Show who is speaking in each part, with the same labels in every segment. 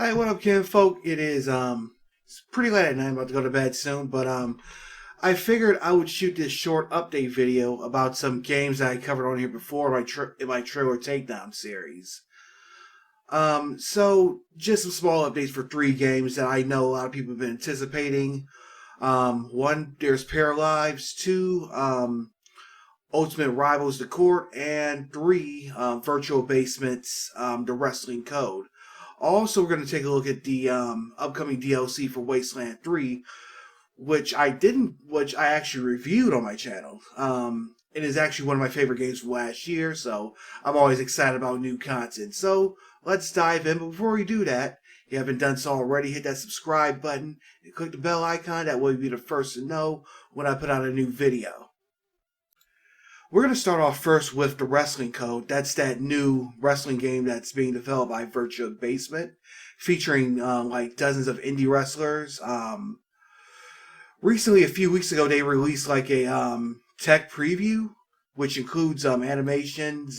Speaker 1: Hey, what up, Kim folk? It's pretty late at night. I'm about to go to bed soon, but I figured I would shoot this short update video about some games that I covered on here before in my trailer takedown series. So just some small updates for three games that I know a lot of people have been anticipating. One, there's Paralives. Two, Ultimate Rivals: The Court, and three, Virtual Basements: The Wrestling Code. Also, we're going to take a look at the upcoming DLC for Wasteland 3, which I actually reviewed on my channel. It is actually one of my favorite games from last year, so I'm always excited about new content. So let's dive in. But before we do that, if you haven't done so already, hit that subscribe button and click the bell icon. That way you'll be the first to know when I put out a new video. We're going to start off first with the Wrestling Code. That's that new wrestling game that's being developed by Virtual Basement, featuring like dozens of indie wrestlers. Recently, a few weeks ago, they released like a tech preview, which includes animations,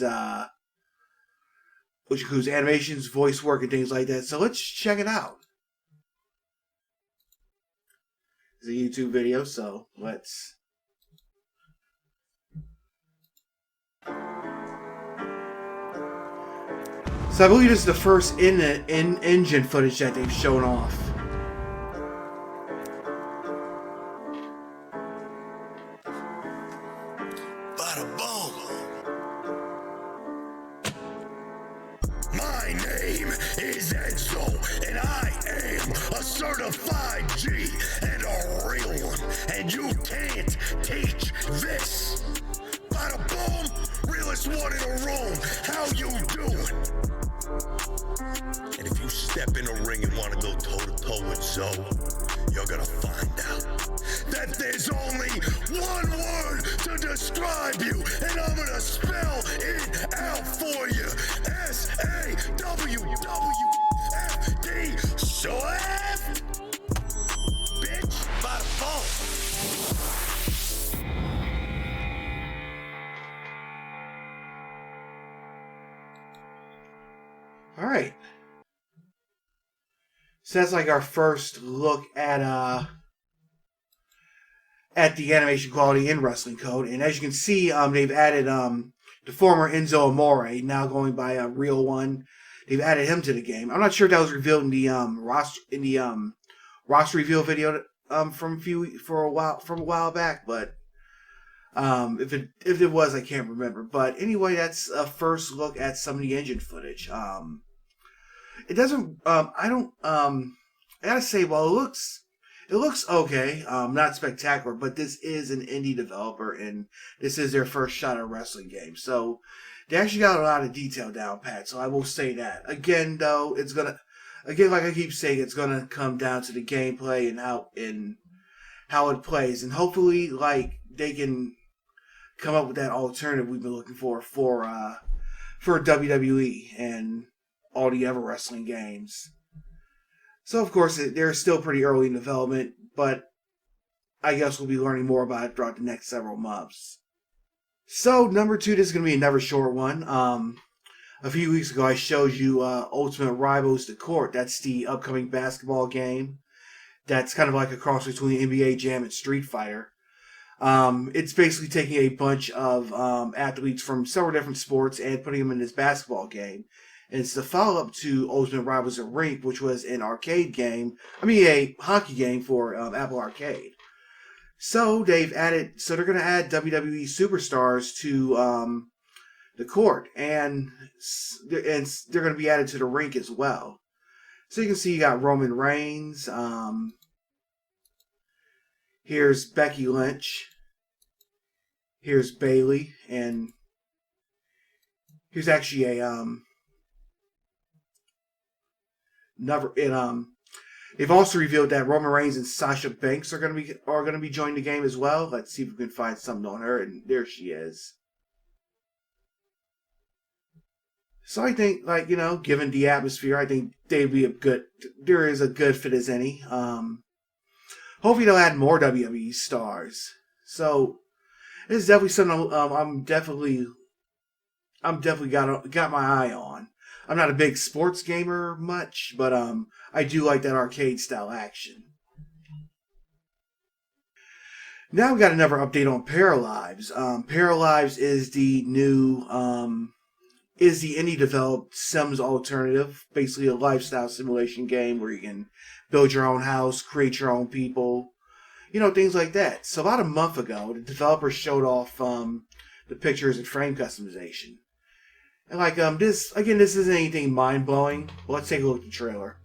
Speaker 1: voice work, and things like that. So let's check it out. It's a YouTube video, so let's. So I believe this is the first in-engine footage that they've shown off.
Speaker 2: Bada boom. My name is Enzo, and I am a certified G and a real one, and you can't teach this. Bada boom, realest one in the room. How you doing? And if you step in a ring and want to go toe-to-toe with Zoe, you're gonna find out that there's only one word to describe you, and I'm gonna spell it out for you. SAWWFD. Swift! Bitch, bada phone.
Speaker 1: Alright. So that's like our first look at the animation quality in Wrestling Code. And as you can see, they've added the former Enzo Amore, now going by a real one. They've added him to the game. I'm not sure if that was revealed in the roster reveal video from a while back, but if it was, I can't remember. But anyway, that's a first look at some of the engine footage. It doesn't. I gotta say, well, it looks okay. Not spectacular, but this is an indie developer, and this is their first shot at a wrestling game. So they actually got a lot of detail down pat. So I will say that. Again, though, like I keep saying, it's gonna come down to the gameplay and how it plays, and hopefully, like they can come up with that alternative we've been looking for WWE and all the other wrestling games. So, of course, they're still pretty early in development, but I guess we'll be learning more about it throughout the next several months. So, number two, this is going to be another short one. A few weeks ago, I showed you Ultimate Rivals: The Court. That's the upcoming basketball game. That's kind of like a cross between NBA Jam and Street Fighter. It's basically taking a bunch of athletes from several different sports and putting them in this basketball game. And it's the follow-up to Ultimate Rivals: The Rink, which was an arcade game. A hockey game for Apple Arcade. So they're going to add WWE superstars to the court, and they're going to be added to the rink as well. So you can see you got Roman Reigns. Here's Becky Lynch. Here's Bayley, and here's actually a they've also revealed that Roman Reigns and Sasha Banks are going to be joining the game as well. Let's see if we can find something on her, and there she is. So I think, given the atmosphere, I think there is a good fit as any. Hopefully they'll add more WWE stars. So this is definitely something I'm definitely got my eye on. I'm not a big sports gamer much, but I do like that arcade style action. Now we got another update on Paralives. Paralives is the indie developed Sims alternative, basically a lifestyle simulation game where you can build your own house, create your own people, things like that. So about a month ago, the developers showed off the pictures and frame customization. And this isn't anything mind blowing. Well, let's take a look at the trailer.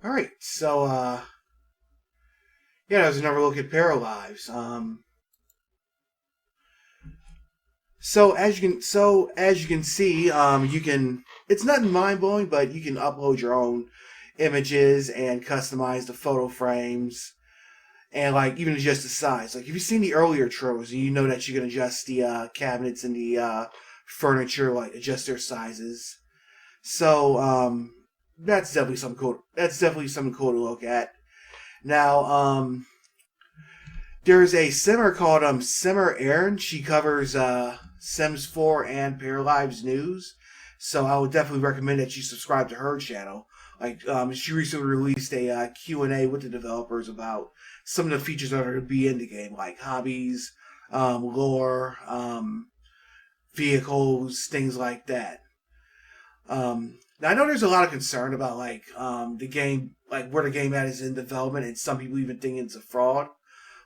Speaker 1: All right, so yeah, there's another look at Paralives. As you can see, you can. It's nothing mind blowing, but you can upload your own images and customize the photo frames and like even adjust the size. Like if you've seen the earlier trailers, you know that you can adjust the cabinets and the furniture, like adjust their sizes. So that's definitely something cool. That's definitely something cool to look at. Now, there's a simmer called Simmer Aaron. She covers Sims 4 and Paralives news. So I would definitely recommend that you subscribe to her channel. Like she recently released a Q&A with the developers about some of the features that are going to be in the game, like hobbies, lore, vehicles, things like that. Now I know there's a lot of concern about the game, like where the game at is in development, and some people even think it's a fraud.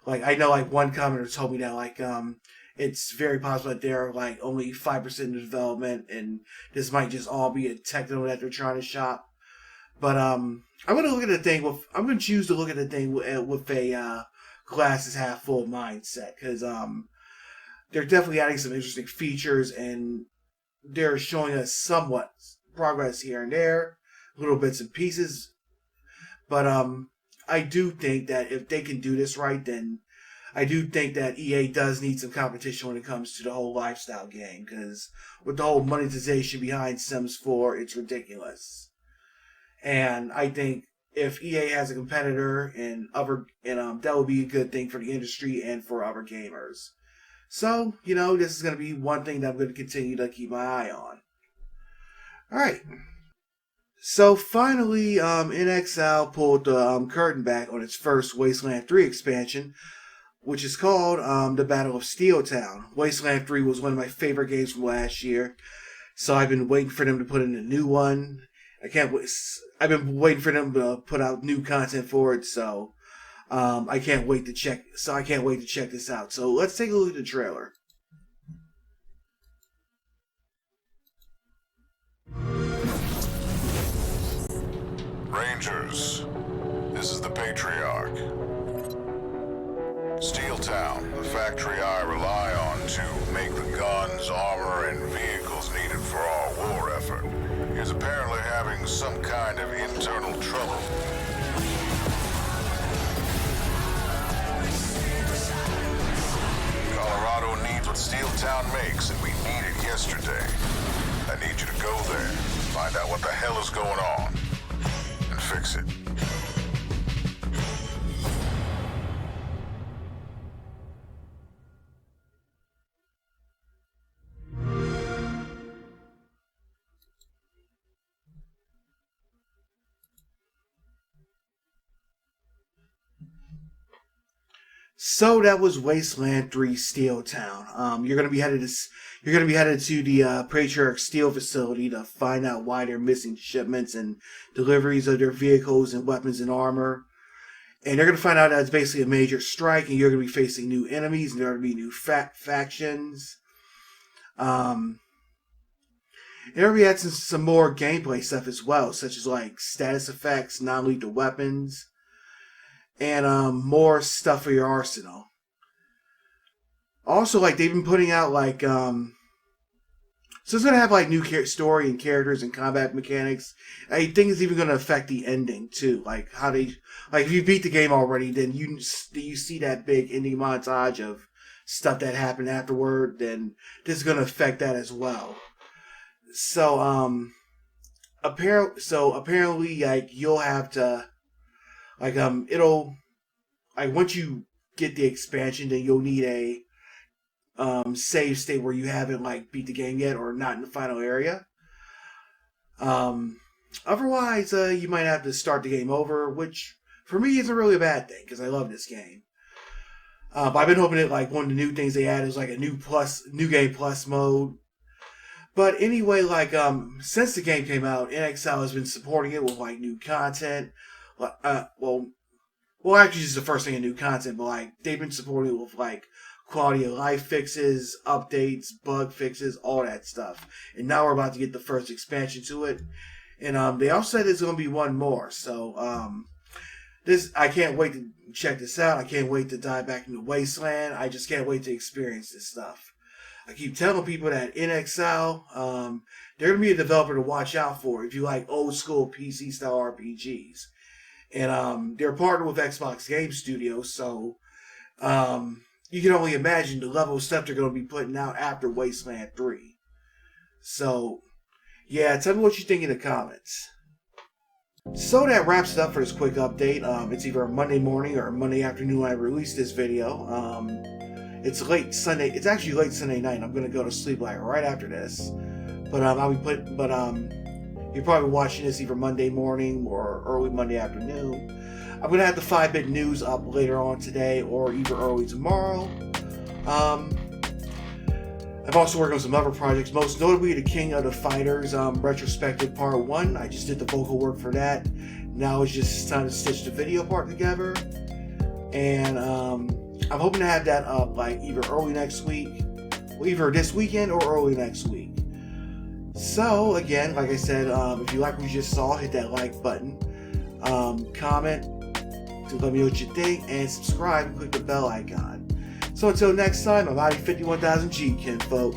Speaker 1: Like I know like one commenter told me that it's very possible that they're like only 5% in development, and this might just all be a techno that they're trying to shop. But I'm gonna look at the thing with I'm gonna choose to look at the thing with a glasses half full mindset because they're definitely adding some interesting features and they're showing us somewhat progress here and there, little bits and pieces. But I do think that if they can do this right, then I do think that EA does need some competition when it comes to the whole lifestyle game, because with the whole monetization behind Sims 4, it's ridiculous. And I think if EA has a competitor that would be a good thing for the industry and for other gamers. So, this is going to be one thing that I'm going to continue to keep my eye on. Alright. So finally, NXL pulled the curtain back on its first Wasteland 3 expansion, which is called The Battle of Steel Town. Wasteland 3 was one of my favorite games from last year, so I've been waiting for them to put in a new one. I've been waiting for them to put out new content for it, so I can't wait to check this out. So let's take a look at the trailer.
Speaker 2: Rangers, this is the Patriarch. Steel Town, the factory I rely on to make the guns, armor, and vehicles needed for our war effort, is apparently having some kind of internal trouble. Colorado needs what Steel Town makes, and we need it yesterday. I need you to go there, find out what the hell is going on, and fix it.
Speaker 1: So that was Wasteland 3 Steel Town. You're gonna be headed to the Patriarch Steel facility to find out why they're missing shipments and deliveries of their vehicles and weapons and armor. And you're gonna find out that it's basically a major strike, and you're gonna be facing new enemies, and there are gonna be new factions. And they're gonna be adding some more gameplay stuff as well, such as like status effects, non-lethal weapons, and more stuff for your arsenal. Also, like they've been putting out like so it's gonna have like new story and characters and combat mechanics. I think it's even gonna affect the ending too, like how they like if you beat the game already, then you see that big ending montage of stuff that happened afterward. Then this is gonna affect that as well. So apparently like you'll have to like it'll like once you get the expansion, then you'll need a save state where you haven't like beat the game yet or not in the final area. Otherwise, you might have to start the game over, which for me isn't really a bad thing because I love this game. But I've been hoping that like one of the new things they add is like a new game plus mode. But anyway, like since the game came out, NXL has been supporting it with like new content. Well, actually, this is the first thing in new content, but like they've been supporting it with like quality of life fixes, updates, bug fixes, all that stuff. And now we're about to get the first expansion to it. And they also said there's going to be one more. So I can't wait to check this out. I can't wait to dive back into Wasteland. I just can't wait to experience this stuff. I keep telling people that NXL, they're going to be a developer to watch out for if you like old school PC style RPGs. And they're partnered with Xbox Game Studios, so you can only imagine the level of stuff they're going to be putting out after Wasteland 3. So, yeah, tell me what you think in the comments. So that wraps it up for this quick update. It's either Monday morning or Monday afternoon when I release this video. It's late Sunday. It's actually late Sunday night. I'm going to go to sleep like right after this. But you're probably watching this either Monday morning or early Monday afternoon. I'm going to have the 5-bit news up later on today or either early tomorrow. I'm also working on some other projects, most notably the King of the Fighters retrospective part 1. I just did the vocal work for that. Now it's just time to stitch the video part together. And I'm hoping to have that up like either early next week, or either this weekend or early next week. So again, like I said, if you like what you just saw, hit that like button, comment to let me know what you think, and subscribe and click the bell icon. So until next time, I'm out 51,000 G, kinfolk.